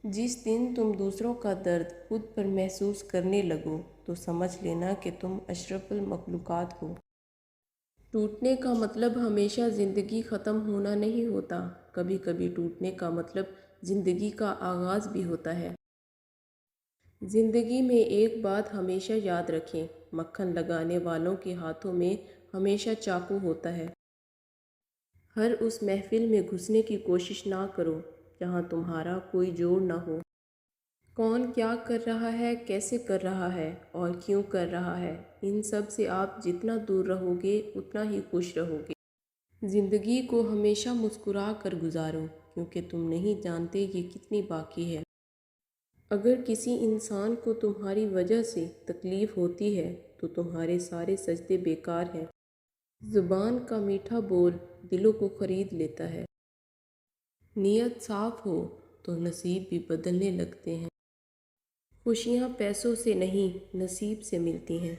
जिस दिन तुम दूसरों का दर्द खुद पर महसूस करने लगो तो समझ लेना कि तुम अशरफुल मखलूक़ात हो। टूटने का मतलब हमेशा ज़िंदगी ख़त्म होना नहीं होता। कभी कभी टूटने का मतलब ज़िंदगी का आगाज़ भी होता है। ज़िंदगी में एक बात हमेशा याद रखें, मक्खन लगाने वालों के हाथों में हमेशा चाकू होता है। हर उस महफिल में घुसने की कोशिश ना करो जहाँ तुम्हारा कोई जोड़ ना हो। कौन क्या कर रहा है, कैसे कर रहा है और क्यों कर रहा है, इन सब से आप जितना दूर रहोगे उतना ही खुश रहोगे। ज़िंदगी को हमेशा मुस्कुरा कर गुजारो क्योंकि तुम नहीं जानते ये कितनी बाकी है। अगर किसी इंसान को तुम्हारी वजह से तकलीफ़ होती है तो तुम्हारे सारे सजदे बेकार हैं। ज़ुबान का मीठा बोल दिलों को ख़रीद लेता है। नीयत साफ़ हो तो नसीब भी बदलने लगते हैं। खुशियाँ पैसों से नहीं, नसीब से मिलती हैं।